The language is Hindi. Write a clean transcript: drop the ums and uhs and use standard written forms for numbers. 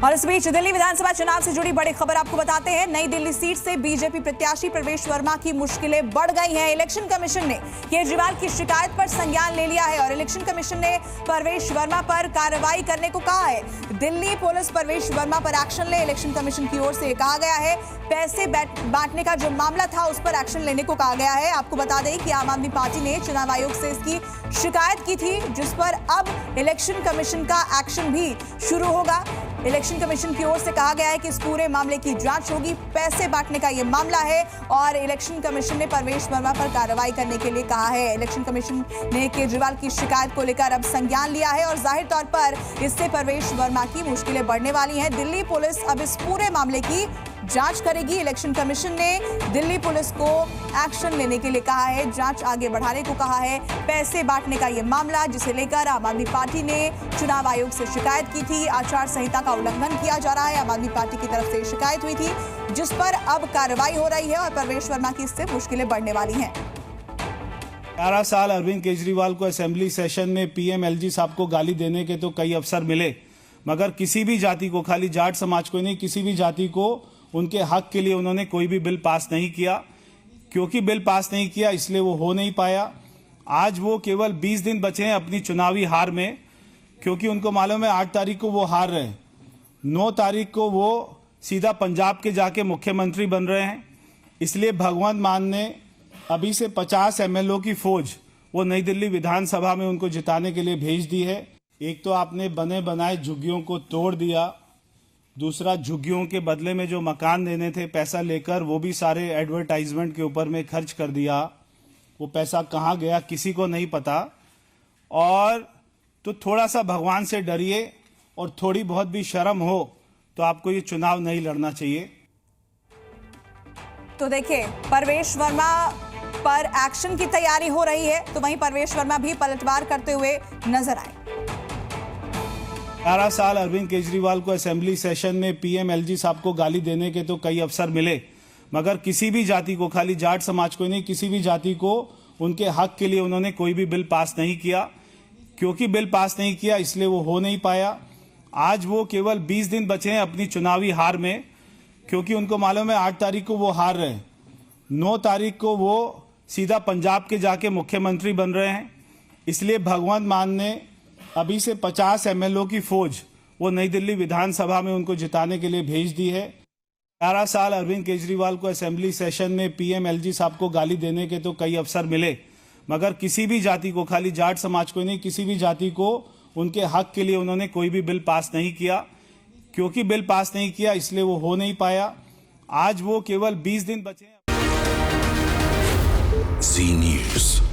और इस बीच दिल्ली विधानसभा चुनाव से जुड़ी बड़ी खबर आपको बताते हैं। नई दिल्ली सीट से बीजेपी प्रत्याशी प्रवेश वर्मा की मुश्किलें बढ़ गई हैं। इलेक्शन कमीशन ने केजरीवाल की शिकायत पर संज्ञान ले लिया है और इलेक्शन कमीशन ने प्रवेश वर्मा पर कार्रवाई करने को कहा है। दिल्ली पुलिस प्रवेश वर्मा पर एक्शन ले, इलेक्शन कमीशन की ओर से कहा गया है। पैसे बांटने का जो मामला था उस पर एक्शन लेने को कहा गया है। आपको बता दें कि आम आदमी पार्टी ने चुनाव आयोग से इसकी शिकायत की थी, जिस पर अब इलेक्शन कमीशन का एक्शन भी शुरू होगा। इलेक्शन कमीशन की ओर से कहा गया है कि इस पूरे मामले की जांच होगी। पैसे बांटने का ये मामला है और इलेक्शन कमीशन ने प्रवेश वर्मा पर कार्रवाई करने के लिए कहा है। इलेक्शन कमीशन ने केजरीवाल की शिकायत को लेकर अब संज्ञान लिया है और जाहिर तौर पर इससे प्रवेश वर्मा की मुश्किलें बढ़ने वाली हैं। दिल्ली पुलिस अब इस पूरे मामले की जांच करेगी। इलेक्शन कमीशन ने दिल्ली पुलिस को एक्शन लेने के लिए कहा है, जांच आगे बढ़ाने को कहा है। पैसे बांटने का ये मामला, जिसे लेकर आम आदमी पार्टी ने चुनाव आयोग से शिकायत की थी। आचार संहिता का उल्लंघन किया जा रहा है, आम आदमी पार्टी की तरफ से शिकायत हुई थी, जिस पर अब कार्रवाई हो रही है और प्रवेश वर्मा की इससे मुश्किलें बढ़ने वाली हैं। 11 साल अरविंद केजरीवाल को असेंबली सेशन में पीएमएलजी साहब को गाली देने के तो कई अवसर मिले, मगर किसी भी जाति को, खाली जाट समाज को नहीं, किसी भी जाति को उनके हक के लिए उन्होंने कोई भी बिल पास नहीं किया। क्योंकि बिल पास नहीं किया इसलिए वो हो नहीं पाया। आज वो केवल 20 दिन बचे हैं अपनी चुनावी हार में, क्योंकि उनको मालूम है 8 तारीख को वो हार रहे हैं, 9 तारीख को वो सीधा पंजाब के जाके मुख्यमंत्री बन रहे हैं। इसलिए भगवंत मान ने अभी से 50 एमएलओ की फौज वो नई दिल्ली विधानसभा में उनको जिताने के लिए भेज दी है। एक तो आपने बने बनाए झुग्गियों को तोड़ दिया, दूसरा झुग्गियों के बदले में जो मकान देने थे पैसा लेकर वो भी सारे एडवर्टाइजमेंट के ऊपर में खर्च कर दिया। वो पैसा कहाँ गया किसी को नहीं पता। और तो थोड़ा सा भगवान से डरिए और थोड़ी बहुत भी शर्म हो तो आपको ये चुनाव नहीं लड़ना चाहिए। तो देखिए, प्रवेश वर्मा पर एक्शन की तैयारी हो रही है, तो वहीं प्रवेश वर्मा भी पलटवार करते हुए नजर आए। 11 साल अरविंद केजरीवाल को असेंबली सेशन में पीएमएलजी साहब को गाली देने के तो कई अवसर मिले, मगर किसी भी जाति को, खाली जाट समाज को नहीं, किसी भी जाति को उनके हक के लिए उन्होंने कोई भी बिल पास नहीं किया। क्योंकि बिल पास नहीं किया इसलिए वो हो नहीं पाया। आज वो केवल 20 दिन बचे हैं अपनी चुनावी हार में, क्योंकि उनको मालूम है 8 तारीख को वो हार रहे हैं, 9 तारीख को वो सीधा पंजाब के जाके मुख्यमंत्री बन रहे हैं। इसलिए भगवंत मान ने अभी से 50 एमएलओ की फौज वो नई दिल्ली विधानसभा में उनको जिताने के लिए भेज दी है। 11 साल अरविंद केजरीवाल को असेंबली सेशन में पीएमएलजी साहब को गाली देने के तो कई अवसर मिले, मगर किसी भी जाति को, खाली जाट समाज को नहीं, किसी भी जाति को उनके हक के लिए उन्होंने कोई भी बिल पास नहीं किया। क्योंकि बिल पास नहीं किया इसलिए वो हो नहीं पाया। आज वो केवल 20 दिन बचे हैं। जी न्यूज़।